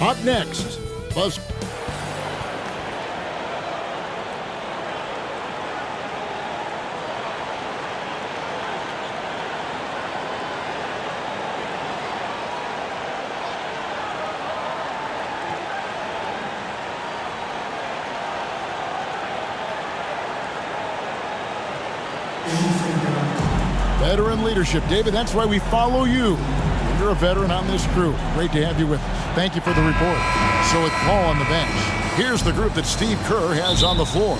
Up next, Buzz. Veteran leadership. David, that's why we follow you. You're a veteran on this crew. Great to have you with us. Thank you for the report. So with Paul on the bench, here's the group that Steve Kerr has on the floor.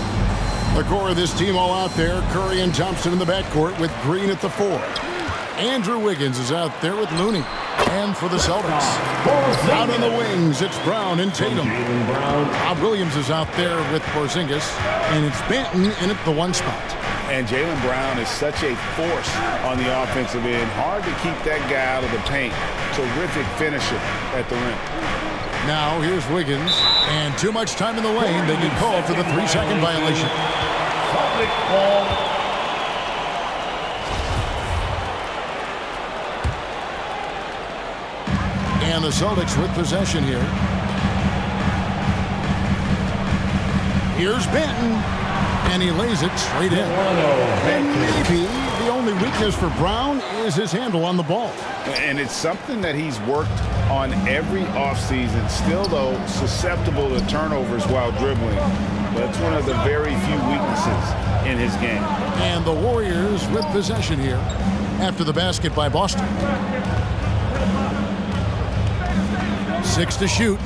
The core of this team all out there. Curry and Thompson in the backcourt with Green at the 4. Andrew Wiggins is out there with Looney. And for the Celtics, out on the wings, it's Brown and Tatum. Bob Williams is out there with Porzingis. And it's Benton in at the 1 spot. And Jaylen Brown is such a force on the offensive end. Hard to keep that guy out of the paint. Terrific finisher at the rim. Now here's Wiggins. And too much time in the lane. They get called for the 3-second violation. And the Celtics with possession here. Here's Benton. And he lays it straight in. And maybe the only weakness for Brown is his handle on the ball. And it's something that he's worked on every offseason. Still, though, susceptible to turnovers while dribbling. That's one of the very few weaknesses in his game. And the Warriors with possession here after the basket by Boston. 6 to shoot.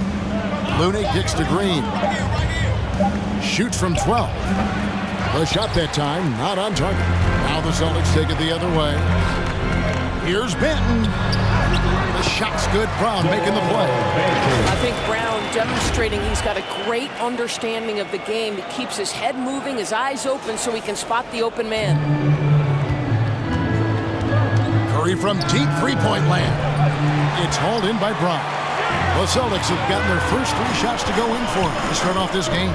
Looney kicks to Green. Shoots from 12. The shot that time, not on target. Now the Celtics take it the other way. Here's Benton. The shot's good. Brown making the play. I think Brown demonstrating he's got a great understanding of the game. He keeps his head moving, his eyes open so he can spot the open man. Curry from deep three-point land. It's hauled in by Brown. The Celtics have gotten their first 3 shots to go in for to start off this game.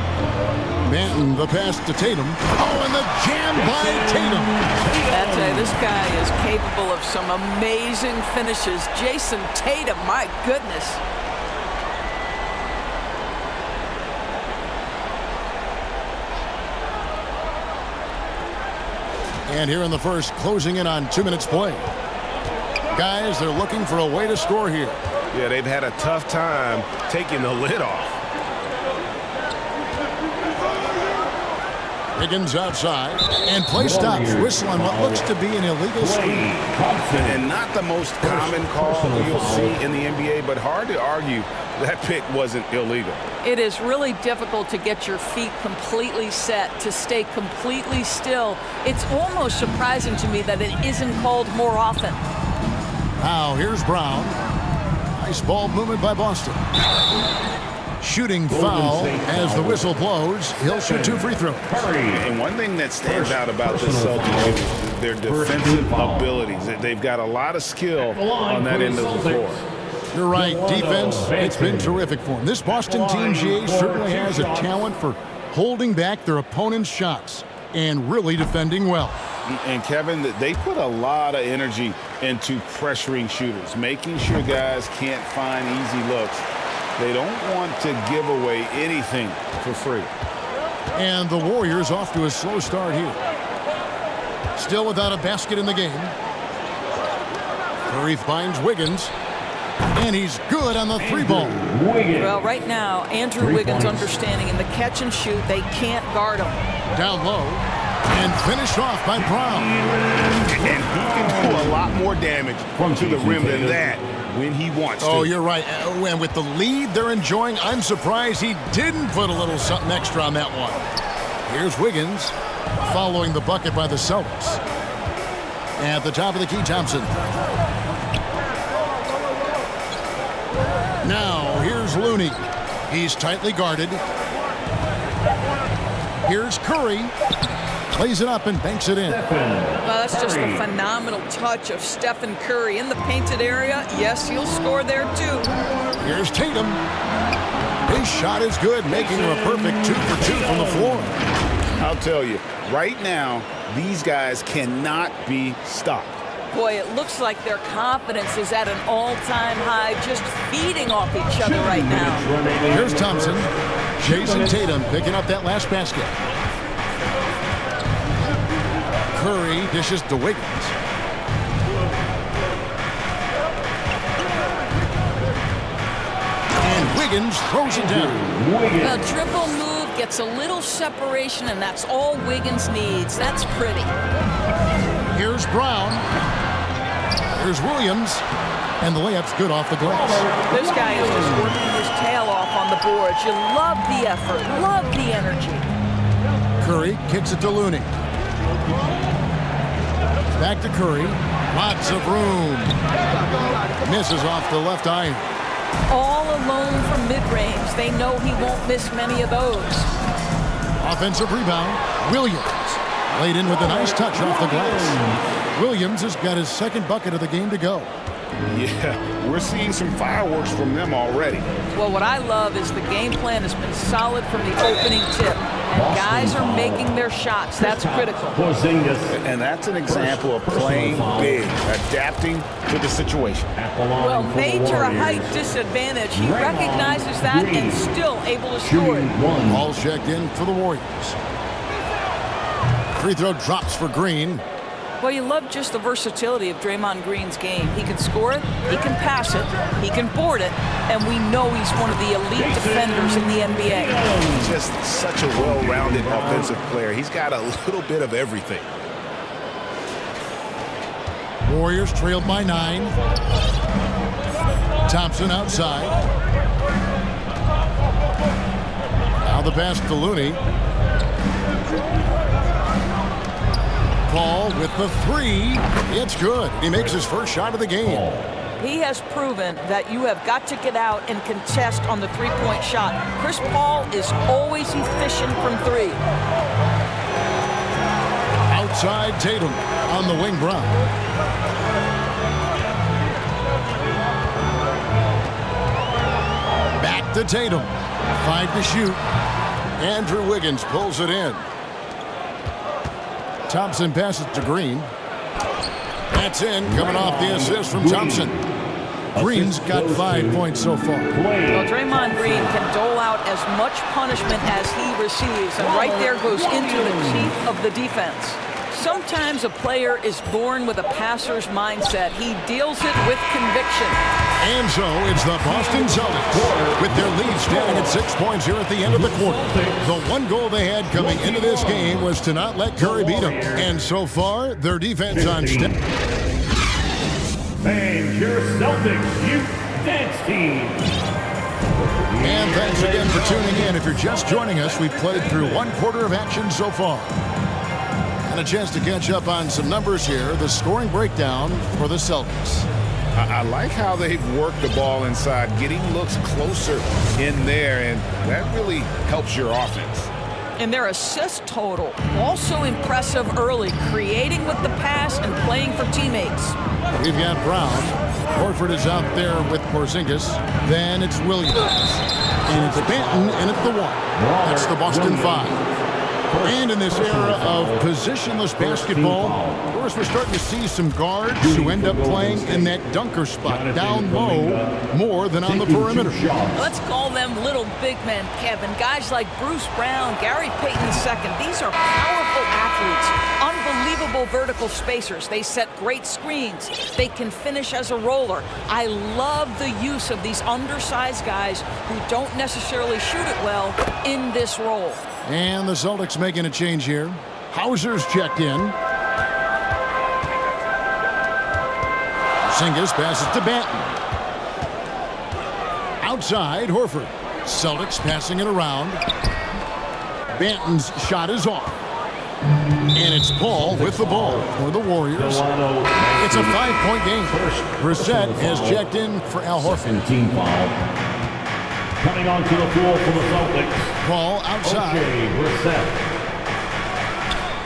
Benton, the pass to Tatum. Oh, and the jam by Tatum. I'll tell you, this guy is capable of some amazing finishes. Jason Tatum, my goodness. And here in the first, closing in on 2 minutes play. Guys, they're looking for a way to score here. Yeah, they've had a tough time taking the lid off. Higgins outside, and play stops. Whistle on what looks to be an illegal screen. And not the most common call you'll see in the NBA, but hard to argue that pick wasn't illegal. It is really difficult to get your feet completely set, to stay completely still. It's almost surprising to me that it isn't called more often. Now here's Brown. Nice ball movement by Boston. Shooting foul as the whistle blows. He'll shoot 2 free throws. And one thing that stands out about the Celtics is their defensive abilities. They've got a lot of skill on that end of the floor. You're right. Defense, it's been terrific for them. This Boston team, GA, certainly has a talent for holding back their opponent's shots and really defending well. And Kevin, they put a lot of energy into pressuring shooters, making sure guys can't find easy looks. They don't want to give away anything for free. And the Warriors off to a slow start here. Still without a basket in the game. Curry finds Wiggins. And he's good on the 3-ball. Well, right now, Andrew Wiggins understanding in the catch and shoot, they can't guard him. Down low. And finished off by Brown. And he can do a lot more damage to the rim than that when he wants to. Oh, you're right. And with the lead they're enjoying, I'm surprised he didn't put a little something extra on that one. Here's Wiggins following the bucket by the Celtics. At the top of the key, Thompson. Now, here's Looyh. He's tightly guarded. Here's Curry. Plays it up and banks it in. Well, that's just a phenomenal touch of Stephen Curry in the painted area. Yes, he'll score there, too. Here's Tatum. His shot is good, making him a perfect 2 for 2 from the floor. I'll tell you, right now, these guys cannot be stopped. Boy, it looks like their confidence is at an all-time high, just feeding off each other right now. Here's Thompson. Jason Tatum picking up that last basket. Curry dishes to Wiggins. And Wiggins throws it down. The dribble move gets a little separation, and that's all Wiggins needs. That's pretty. Here's Brown. Here's Williams. And the layup's good off the glass. This guy is just working his tail off on the boards. You love the effort, love the energy. Curry kicks it to Looyh. Back to Curry. Lots of room. Misses off the left iron. All alone from mid-range. They know he won't miss many of those. Offensive rebound. Williams. Laid in with a nice touch off the glass. Williams has got his second bucket of the game to go. Yeah, we're seeing some fireworks from them already. Well, what I love is the game plan has been solid from the opening tip. And guys are making their shots. That's critical. And that's an example of playing big, adapting to the situation. Well, major height disadvantage. He recognizes that and still able to score it. Ball checked in for the Warriors. Free throw drops for Green. Well, you love just the versatility of Draymond Green's game. He can score it, he can pass it, he can board it, and we know he's one of the elite defenders in the NBA. Just such a well-rounded offensive player. He's got a little bit of everything. Warriors trailed by 9. Thompson outside. Now the pass to Looyh. Paul with the 3. It's good. He makes his first shot of the game. He has proven that you have got to get out and contest on the three-point shot. Chris Paul is always efficient from 3. Outside Tatum on the wing. Brown. Back to Tatum. 5 to shoot. Andrew Wiggins pulls it in. Thompson passes to Green. That's in, coming off the assist from Thompson. Green's got 5 points so far. Well, Draymond Green can dole out as much punishment as he receives, and right there goes into the teeth of the defense. Sometimes a player is born with a passer's mindset. He deals it with conviction. And so it's the Boston Celtics with their lead standing at 6 points here at the end of the quarter. The one goal they had coming into this game was to not let Curry beat them. And so far, their defense on step. And your Celtics Youth Dance Team. And thanks again for tuning in. If you're just joining us, we've played through 1 quarter of action so far. And a chance to catch up on some numbers here. The scoring breakdown for the Celtics. I like how they've worked the ball inside, getting looks closer in there, and that really helps your offense. And their assist total, also impressive early, creating with the pass and playing for teammates. We've got Brown. Horford is out there with Porzingis. Then it's Williams. And it's Benton in at the 1. That's the Boston 5. And in this era of positionless basketball, of course, we're starting to see some guards who end up playing in that dunker spot, down low, more than on the perimeter. Let's call them little big men, Kevin. Guys like Bruce Brown, Gary Payton II. These are powerful athletes, unbelievable capable vertical spacers. They set great screens. They can finish as a roller. I love the use of these undersized guys who don't necessarily shoot it well in this role. And the Celtics making a change here. Hauser's checked in. Porzingis passes to Banton. Outside, Horford. Celtics passing it around. Banton's shot is off. And it's Paul with the ball for the Warriors. It's a 5-point game. Brissett has checked in for Al Horford. Team foul. Coming onto the floor for the Celtics. Paul outside. Brissett.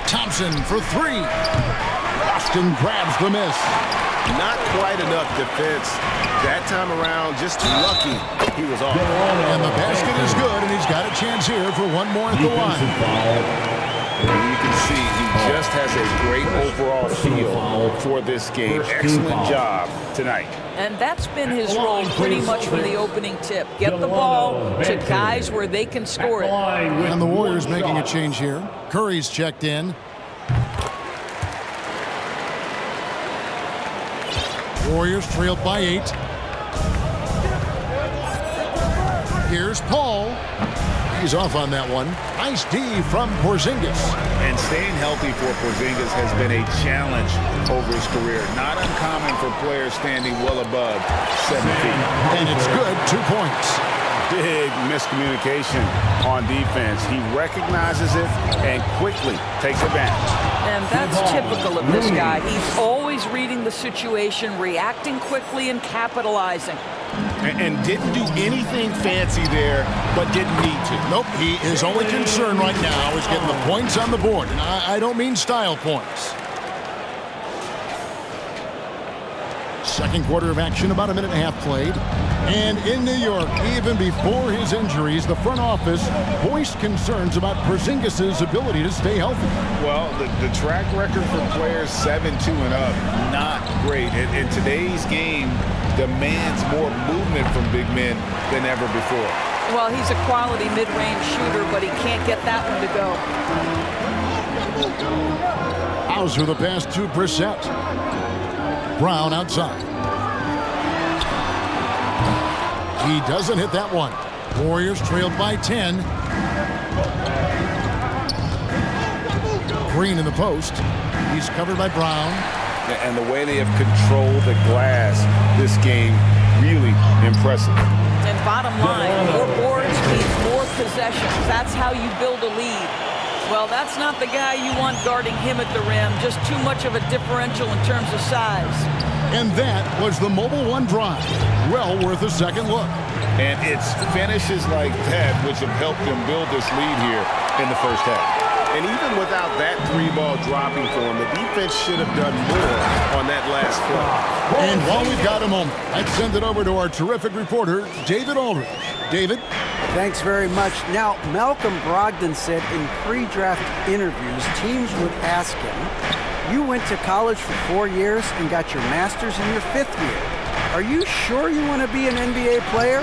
Thompson for three. Boston grabs the miss. Not quite enough defense that time around. Just lucky he was off. And the basket is good, and he's got a chance here for one more at the line. And you can see he just has a great overall feel for this game. Excellent job tonight. And that's been his role pretty much from the opening tip. Get the ball to guys where they can score it. And the Warriors making a change here. Curry's checked in. Warriors trailed by 8. Here's Paul. He's off on that one. Nice D from Porzingis. And staying healthy for Porzingis has been a challenge over his career. Not uncommon for players standing well above 7 feet. And it's good, 2 points. Big miscommunication on defense. He recognizes it and quickly takes advantage. And that's typical of this guy. He's always reading the situation, reacting quickly, and capitalizing. And didn't do anything fancy there, but didn't need to. Nope, his only concern right now is getting the points on the board. And I don't mean style points. Second quarter of action, about a minute and a half played. And in New York, even before his injuries, the front office voiced concerns about Porzingis' ability to stay healthy. Well, the track record for players 7-2 and up, not great. And today's game demands more movement from big men than ever before. Well, he's a quality mid-range shooter, but he can't get that one to go. Hauser the pass to Brissett. Brown outside. He doesn't hit that one. Warriors trailed by 10. Green in the post. He's covered by Brown. And the way they have controlled the glass this game, really impressive. And bottom line, more boards means more possessions. That's how you build a lead. Well, that's not the guy you want guarding him at the rim. Just too much of a differential in terms of size. And that was the Mobile One drive. Well worth a second look. And it's finishes like that which have helped them build this lead here in the first half. And even without that 3-ball dropping for him, the defense should have done more on that last play. And while we've got a moment, let's send it over to our terrific reporter, David Aldridge. David? Thanks very much. Now, Malcolm Brogdon said in pre-draft interviews, teams would ask him, you went to college for 4 years and got your master's in your 5th year. Are you sure you want to be an NBA player?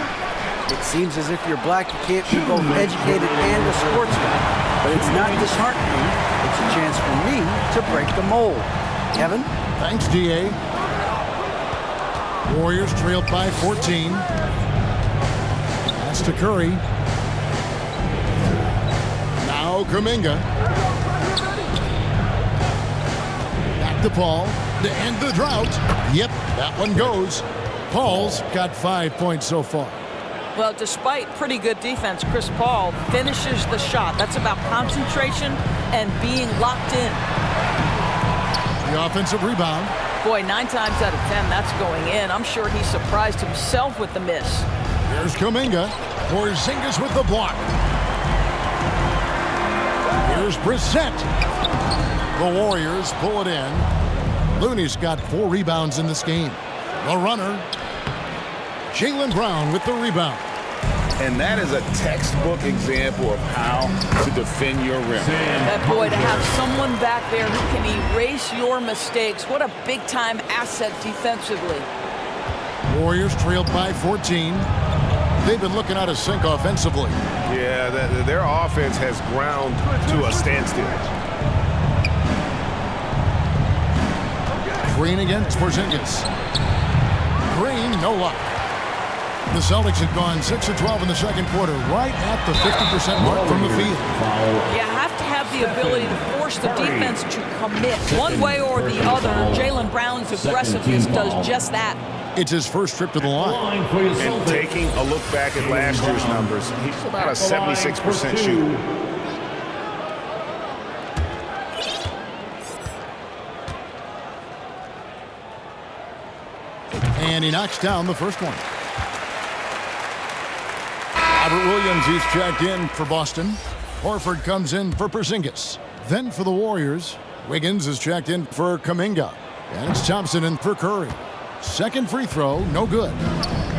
It seems as if you're black, you can't be both educated and a sports guy. But it's not disheartening. It's a chance for me to break the mold. Kevin? Thanks, D.A. Warriors trailed by 14. Pass to Curry. Now Kuminga. Back to Paul to end the drought. Yep, that one goes. Paul's got 5 points so far. Well, despite pretty good defense, Chris Paul finishes the shot. That's about concentration and being locked in. The offensive rebound. Boy, 9 times out of 10, that's going in. I'm sure he surprised himself with the miss. Here's Kuminga. Porzingis with the block. Here's Brissett. The Warriors pull it in. Looyh's got 4 rebounds in this game. The runner, Jaylen Brown with the rebound. And that is a textbook example of how to defend your rim. That boy, to have someone back there who can erase your mistakes, what a big-time asset defensively. Warriors trailed by 14. They've been looking out of sync offensively. Yeah, their offense has ground to a standstill. Green against Porzingis. Green, no luck. The Celtics had gone 6 of 12 in the second quarter, right at the 50% mark from the field. You have to have the ability to force the defense to commit one way or the other. Jaylen Brown's aggressiveness does just that. It's his first trip to the line. And taking a look back at last year's numbers, he's about a 76% shooter. And he knocks down the first one. Robert Williams, he's checked in for Boston. Horford comes in for Porzingis. Then for the Warriors, Wiggins is checked in for Kuminga. And it's Thompson in for Curry. Second free throw, no good.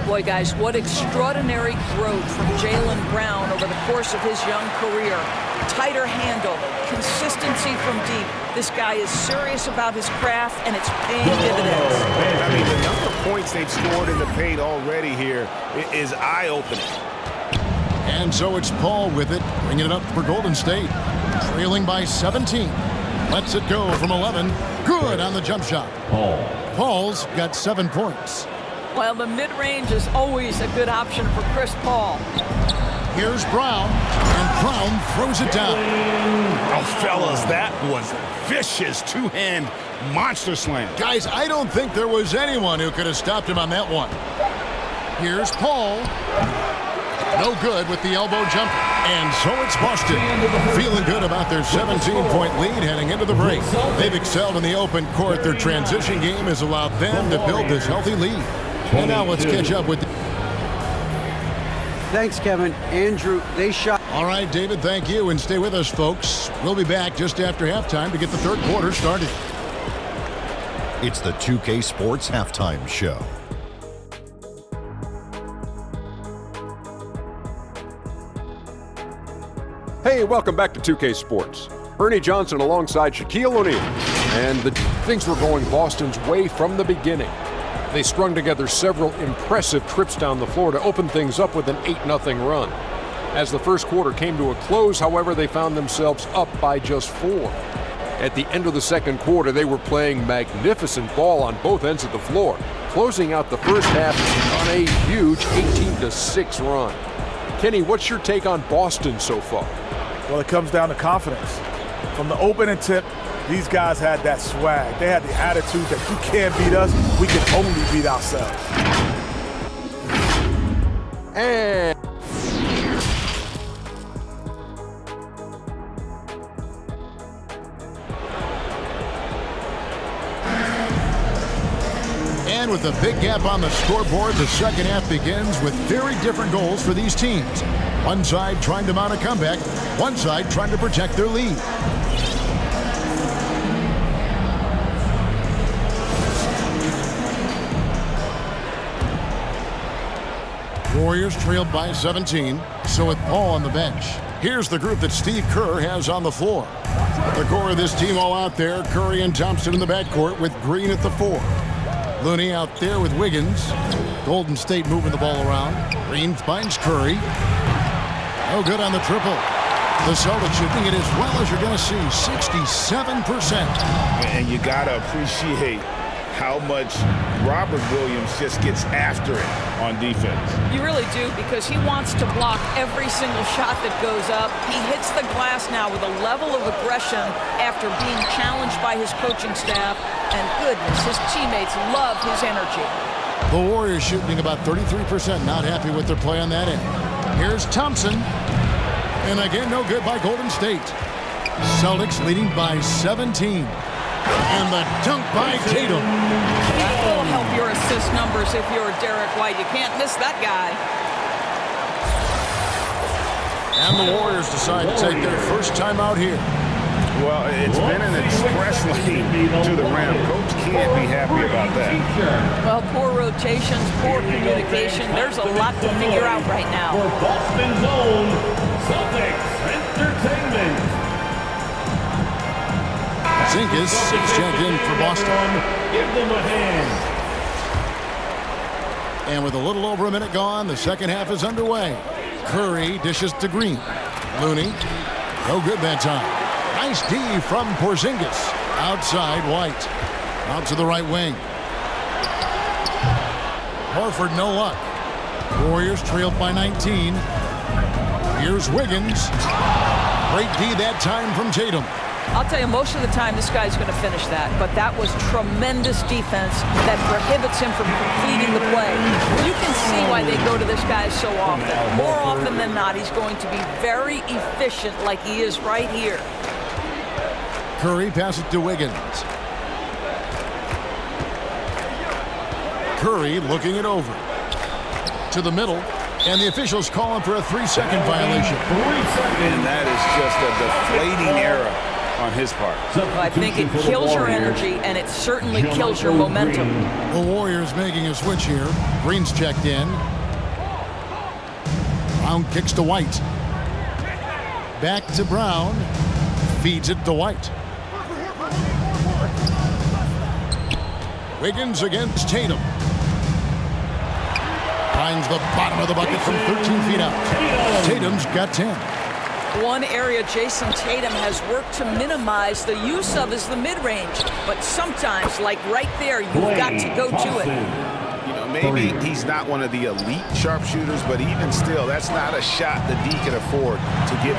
Boy, guys, what extraordinary growth from Jaylen Brown over the course of his young career. Tighter handle, consistency from deep. This guy is serious about his craft, and it's paying dividends. I mean, the number of points they've scored in the paint already here is eye-opening. And so it's Paul with it, bringing it up for Golden State. Trailing by 17. Lets it go from 11. Good on the jump shot. Paul's got 7 points. Well, the mid-range is always a good option for Chris Paul. Here's Brown, and Brown throws it down. Oh, fellas, that was a vicious two-hand monster slam. Guys, I don't think there was anyone who could have stopped him on that one. Here's Paul. No good with the elbow jumper. And so it's Boston. Feeling good about their 17-point lead heading into the break. They've excelled in the open court. Their transition game has allowed them to build this healthy lead. And now let's catch up with... Thanks, Kevin. Andrew, they shot... All right, David, thank you. And stay with us, folks. We'll be back just after halftime to get the third quarter started. It's the 2K Sports Halftime Show. Hey, welcome back to 2K Sports. Ernie Johnson alongside Shaquille O'Neal. And things were going Boston's way from the beginning. They strung together several impressive trips down the floor to open things up with an 8-0 run. As the first quarter came to a close, however, they found themselves up by just 4. At the end of the second quarter, they were playing magnificent ball on both ends of the floor, closing out the first half on a huge 18-6 run. Kenny, what's your take on Boston so far? Well, it comes down to confidence. From the opening tip, these guys had that swag. They had the attitude that you can't beat us, we can only beat ourselves. And with a big gap on the scoreboard, the second half begins with very different goals for these teams. One side trying to mount a comeback, one side trying to protect their lead. Warriors trailed by 17, so with Paul on the bench. Here's the group that Steve Kerr has on the floor. The core of this team all out there, Curry and Thompson in the backcourt with Green at the 4. Looyh out there with Wiggins. Golden State moving the ball around. Green finds Curry. No good on the triple. The Celtics shooting it as well as you're going to see, 67%. And you got to appreciate how much Robert Williams just gets after it on defense. You really do, because he wants to block every single shot that goes up. He hits the glass now with a level of aggression after being challenged by his coaching staff. And goodness, his teammates love his energy. The Warriors shooting about 33%, not happy with their play on that end. Here's Thompson. And again, no good by Golden State. Celtics leading by 17. And the dunk by Tatum. That will help your assist numbers if you're Derek White. You can't miss that guy. And the Warriors decide to take their first time out here. Well, it's been an express lane to the rim. Coach can't be happy about that. Well, poor rotations, poor communication. There's a lot to figure out right now. For Boston's own Celtics Entertainment. Zinkas is checked in for Boston. Give them a hand. And with a little over a minute gone, the second half is underway. Curry dishes to Green. Looyh, no good that time. Nice D from Porzingis. Outside White. Out to the right wing. Horford, no luck. Warriors trailed by 19. Here's Wiggins. Great D that time from Tatum. I'll tell you, most of the time this guy's going to finish that, but that was tremendous defense that prohibits him from completing the play. You can see why they go to this guy so often. More often than not, he's going to be very efficient like he is right here. Curry passes it to Wiggins. Curry looking it over. To the middle, and the officials calling for a 3-second violation. And that is just a deflating error on his part. I think it kills your energy, and it certainly kills your momentum. The Warriors making a switch here. Green's checked in. Brown kicks to White. Back to Brown. Feeds it to White. Wiggins against Tatum. Finds the bottom of the bucket from 13 feet out. Tatum's got 10. One area Jason Tatum has worked to minimize the use of is the mid-range. But sometimes, like right there, you've got to go to it. You know, maybe he's not one of the elite sharpshooters, but even still, that's not a shot that D can afford to give.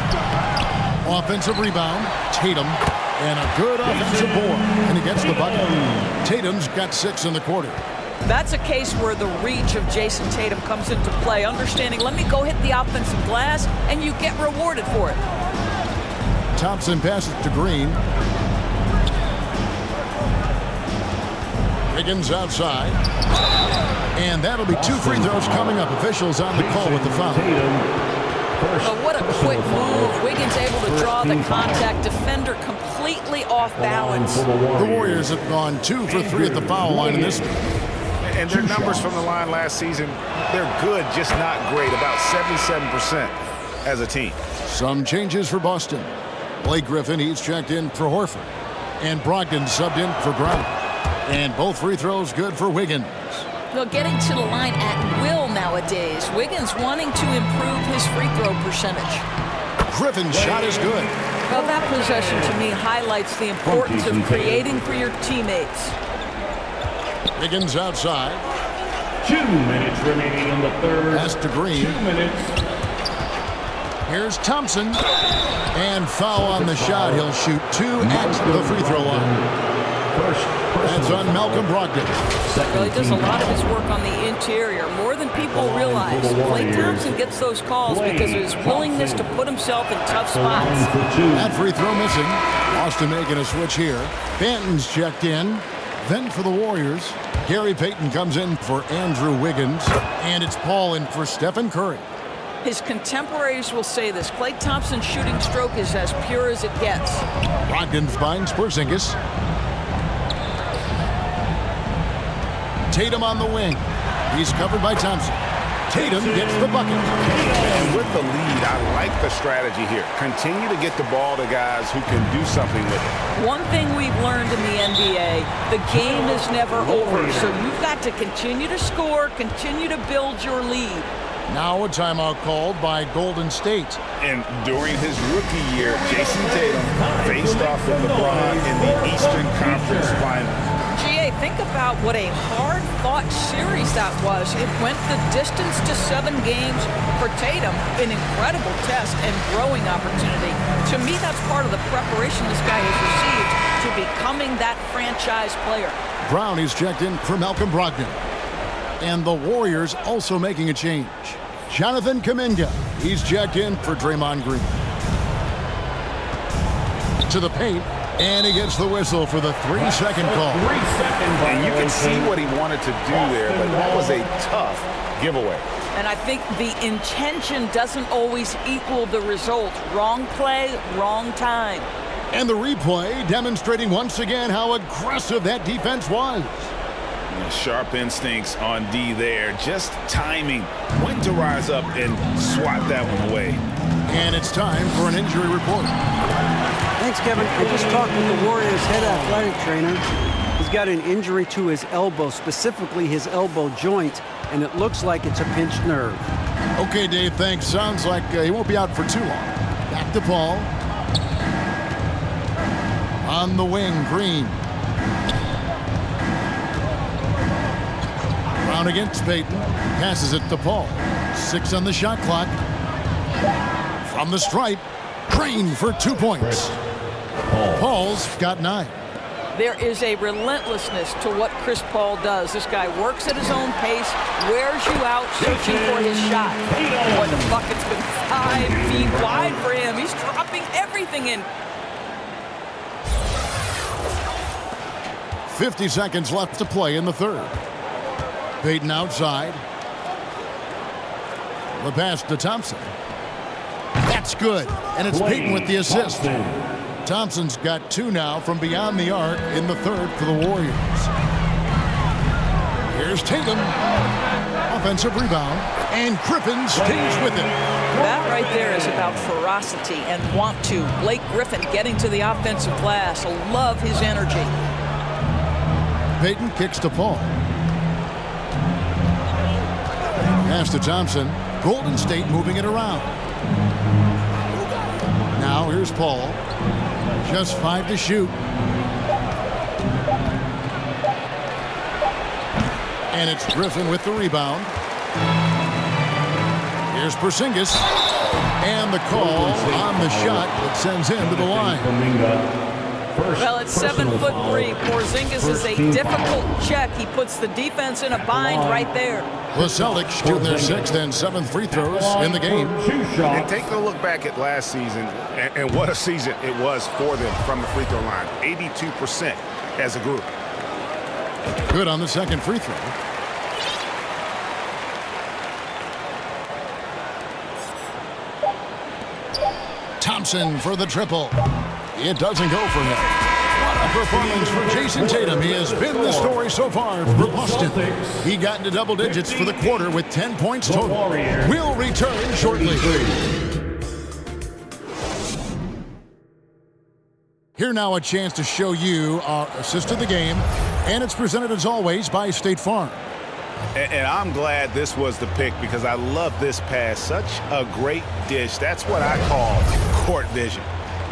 Offensive rebound, Tatum, and a good offensive board. And he gets the bucket. Tatum's got 6 in the quarter. That's a case where the reach of Jason Tatum comes into play. Understanding, let me go hit the offensive glass, and you get rewarded for it. Thompson passes to Green. Wiggins outside. And that'll be 2 free throws coming up. Officials on the call with the foul. But what a quick move. Wiggins able to draw the contact. Defender completely off balance. The Warriors have gone 2 for 3 at the foul line in this game. And their numbers from the line last season, they're good, just not great. About 77% as a team. Some changes for Boston. Blake Griffin, he's checked in for Horford. And Brogdon subbed in for Brown. And both free throws good for Wiggins. Well, getting to the line at will nowadays. Wiggins wanting to improve his free throw percentage. Griffin's shot is good. Well, that possession to me highlights the importance of creating for your teammates. Wiggins outside. 2 minutes remaining in the third. Pass to Green. 2 minutes. Here's Thompson. And foul on the shot. He'll shoot 2 at the free throw line. That's on Malcolm Brogdon. Well, he does a lot of his work on the interior, more than people realize. Klay Thompson gets those calls because of his willingness to put himself in tough spots. That free throw missing. Boston making a switch here. Banton's checked in. Then for the Warriors, Gary Payton comes in for Andrew Wiggins. And it's Paul in for Stephen Curry. His contemporaries will say this. Klay Thompson's shooting stroke is as pure as it gets. Brogdon finds Porzingis. Tatum on the wing. He's covered by Thompson. Tatum gets the bucket. And with the lead, I like the strategy here. Continue to get the ball to guys who can do something with it. One thing we've learned in the NBA, the game is never over. So you've got to continue to score, continue to build your lead. Now a timeout called by Golden State. And during his rookie year, Jason Tatum faced off with LeBron in the Eastern Conference Finals. GA, think about what a hard-fought series that was. It went the distance to 7 games for Tatum, an incredible test and growing opportunity. To me, that's part of the preparation this guy has received to becoming that franchise player. Brown is checked in for Malcolm Brogdon. And the Warriors also making a change. Jonathan Kuminga, he's checked in for Draymond Green. To the paint. And he gets the whistle for the 3-second call. And you can see what he wanted to do there, but that was a tough giveaway. And I think the intention doesn't always equal the result. Wrong play, wrong time. And the replay demonstrating once again how aggressive that defense was. Sharp instincts on D there. Just timing when to rise up and swat that one away. And it's time for an injury report. Thanks, Kevin. I just talked with the Warriors' head athletic trainer. He's got an injury to his elbow, specifically his elbow joint, and it looks like it's a pinched nerve. Okay, Dave, thanks. Sounds like he won't be out for too long. Back to Paul. On the wing, Green. Brown against Payton. Passes it to Paul. 6 on the shot clock. From the stripe, Crane for 2 points. Paul's got 9. There is a relentlessness to what Chris Paul does. This guy works at his own pace, wears you out, searching for his shot. Boy, the bucket's been 5 feet wide for him. He's dropping everything in. 50 seconds left to play in the third. Payton outside. The pass to Thompson. That's good, and it's Payton with the assist. Thompson's got 2 now from beyond the arc in the third for the Warriors. Here's Tatum. Offensive rebound, and Griffin stays with it. That right there is about ferocity and want to. Blake Griffin getting to the offensive glass. I love his energy. Payton kicks to Paul. Pass to Thompson. Golden State moving it around. Now here's Paul. Just 5 to shoot. And it's Griffin with the rebound. Here's Porzingis. And the call on the shot that sends him to the line. Well, it's 7'3". Porzingis is a difficult check. He puts the defense in a bind right there. The Celtics shoot their 6th and 7th free throws in the game. And take a look back at last season, and what a season it was for them from the free throw line. 82% as a group. Good on the second free throw. Thompson for the triple. It doesn't go for him. What a performance for Jason Tatum. He has been the story so far for Boston. He got into double digits for the quarter with 10 points total. We'll return shortly. Here now a chance to show you our assist of the game, and it's presented as always by State Farm. And I'm glad this was the pick because I love this pass. Such a great dish. That's what I call court vision.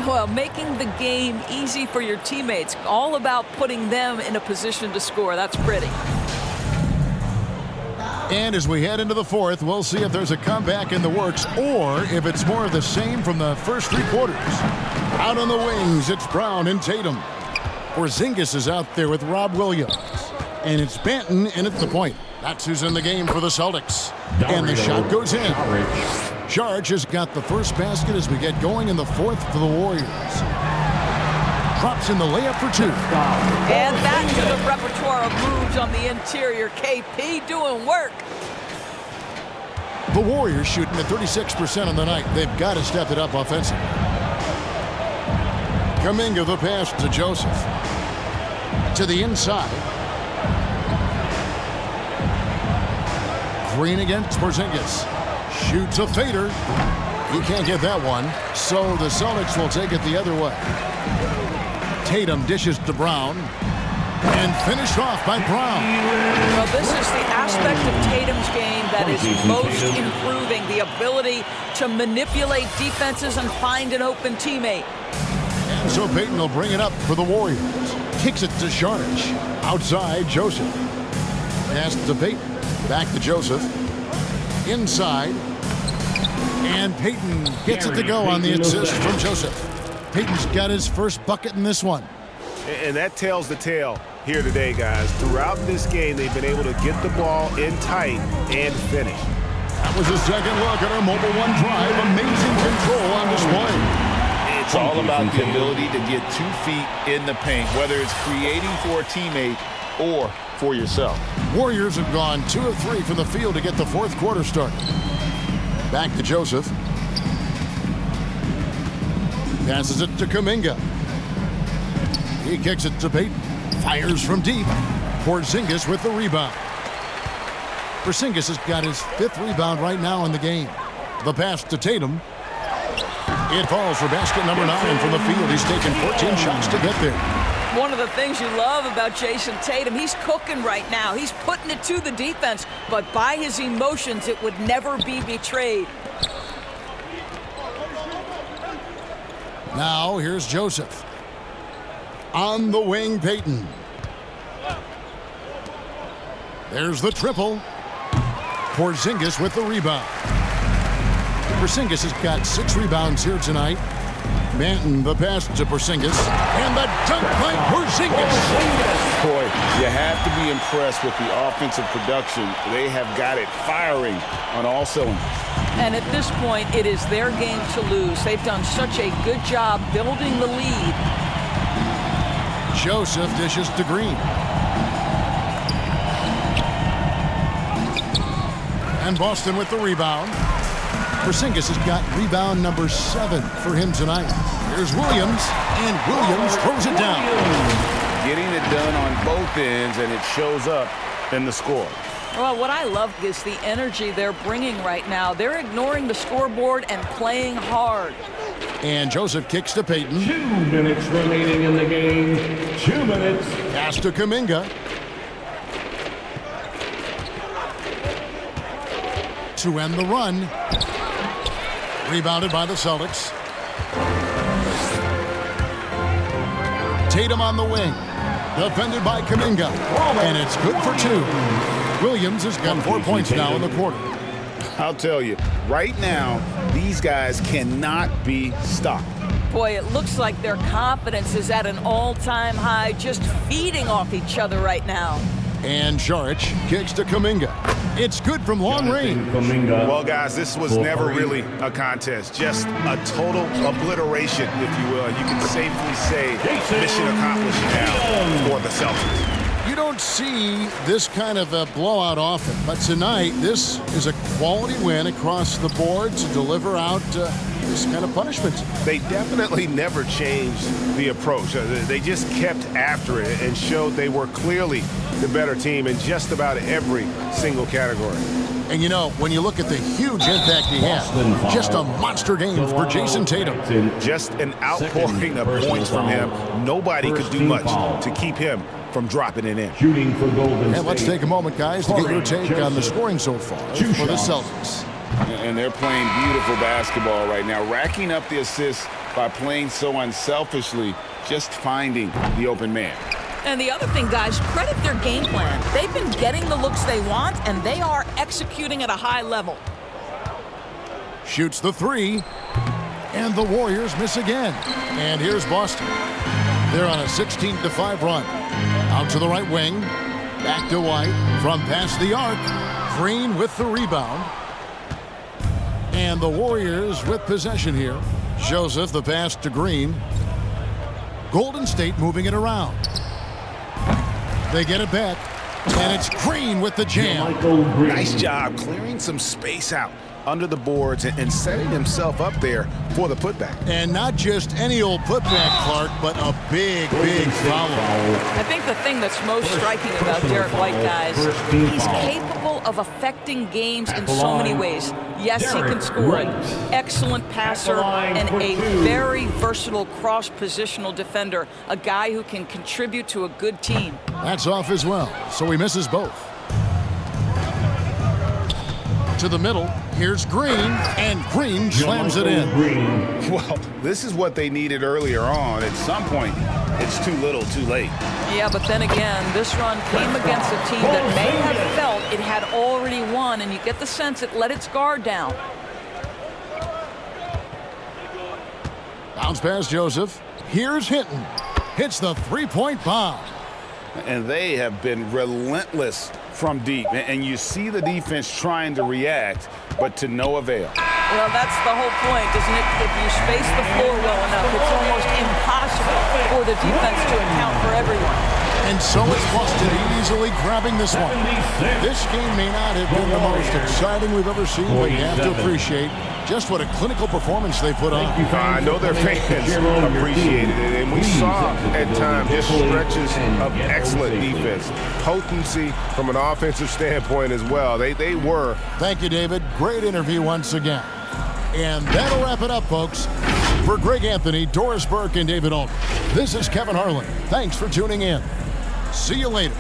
Well, making the game easy for your teammates. All about putting them in a position to score. That's pretty. And as we head into the fourth, we'll see if there's a comeback in the works or if it's more of the same from the first 3 quarters. Out on the wings, it's Brown and Tatum. Porzingis is out there with Rob Williams. And it's Banton in at the point. That's who's in the game for the Celtics. And the shot goes in. Sharge has got the first basket as we get going in the fourth for the Warriors. Drops in the layup for 2. And back to the repertoire of moves on the interior. KP doing work. The Warriors shooting at 36% on the night. They've got to step it up offensively. Kuminga the pass to Joseph. To the inside. Green against Porzingis. Shoots a fader. He can't get that one. So the Celtics will take it the other way. Tatum dishes to Brown. And finished off by Brown. Well, this is the aspect of Tatum's game that is most improving. The ability to manipulate defenses and find an open teammate. And so Payton will bring it up for the Warriors. Kicks it to Sharge. Outside, Joseph. Pass to Payton. Back to Joseph. Inside. And Payton gets it to go on the assist from Joseph. Payton's got his first bucket in this one. And that tells the tale here today, guys. Throughout this game, they've been able to get the ball in tight and finish. That was a second look at our Mobile 1 drive. Amazing control on display. It's all about the ability to get 2 feet in the paint, whether it's creating for a teammate or for yourself. Warriors have gone 2 of 3 from the field to get the fourth quarter started. Back to Joseph. Passes it to Kuminga. He kicks it to Payton. Fires from deep. Porzingis with the rebound. Porzingis has got his 5th rebound right now in the game. The pass to Tatum. It falls for basket number 9 from the field. He's taken 14 shots to get there. One of the things you love about Jason Tatum, he's cooking right now. He's putting it to the defense, but by his emotions, it would never be betrayed. Now, here's Joseph. On the wing, Payton. There's the triple. Porzingis with the rebound. Porzingis has got 6 rebounds here tonight. Manton, the pass to Porzingis. And the dunk by Porzingis. Boy, you have to be impressed with the offensive production. They have got it firing on all cylinders. And at this point, it is their game to lose. They've done such a good job building the lead. Joseph dishes to Green. And Boston with the rebound. Porzingis has got rebound number 7 for him tonight. Here's Williams, and Williams throws it down. Getting it done on both ends, and it shows up in the score. Well, what I love is the energy they're bringing right now. They're ignoring the scoreboard and playing hard. And Joseph kicks to Payton. 2 minutes remaining in the game. 2 minutes. Pass to Kuminga. To end the run. Rebounded by the Celtics. Tatum on the wing. Defended by Kuminga. And it's good for 2. Williams has got 4 points now in the quarter. I'll tell you, right now, these guys cannot be stopped. Boy, it looks like their confidence is at an all-time high, just feeding off each other right now. And Saric kicks to Kuminga. It's good from long range. Well, guys, this was never really a contest. Just a total obliteration, if you will. You can safely say mission accomplished now for the Celtics. You don't see this kind of a blowout often, but tonight this is a quality win across the board to deliver out this kind of punishment. They definitely never changed the approach. They just kept after it and showed they were clearly the better team in just about every single category. And you know, when you look at the huge impact he had, just a monster game for Jason Tatum. Just an outpouring of points from him. Nobody could do much to keep him from dropping it in. Shooting for Golden State. And let's take a moment, guys, to get your take on the scoring so far for the Celtics. And they're playing beautiful basketball right now, racking up the assists by playing so unselfishly, just finding the open man. And the other thing, guys, credit their game plan. They've been getting the looks they want, and they are executing at a high level. Shoots the 3, and the Warriors miss again. And here's Boston. They're on a 16-5 run. Out to the right wing. Back to White. From past the arc. Green with the rebound. And the Warriors with possession here. Joseph, the pass to Green. Golden State moving it around. They get it back. And it's Green with the jam. Nice job clearing some space out under the boards and setting himself up there for the putback. And not just any old putback, Clark, but a big, big foul. I think the thing that's most striking about Derek White, guys, he's capable of affecting games in so many ways. Yes, he can score an excellent passer and a very versatile cross-positional defender, a guy who can contribute to a good team. That's off as well, so he misses both. To the middle, here's Green, and Green slams it in. Well, this is what they needed earlier on. At some point, it's too little, too late. Yeah, but then again, this run came against a team that may have felt it had already won, and you get the sense it let its guard down. Bounce pass, Joseph. Here's Hinton. Hits the three-point bomb. And they have been relentless from deep. And you see the defense trying to react, but to no avail. Well, that's the whole point, isn't it? If you space the floor well enough, it's almost impossible for the defense to account for everyone. And so is Boston easily grabbing this one. This game may not have been the most exciting we've ever seen, but you have to appreciate just what a clinical performance they put on. I know their fans appreciated it, and we saw at times just stretches of excellent defense, potency from an offensive standpoint as well. They were. Thank you, David. Great interview once again. And that'll wrap it up, folks. For Greg Anthony, Doris Burke, and David Olney, this is Kevin Harlan. Thanks for tuning in. See you later.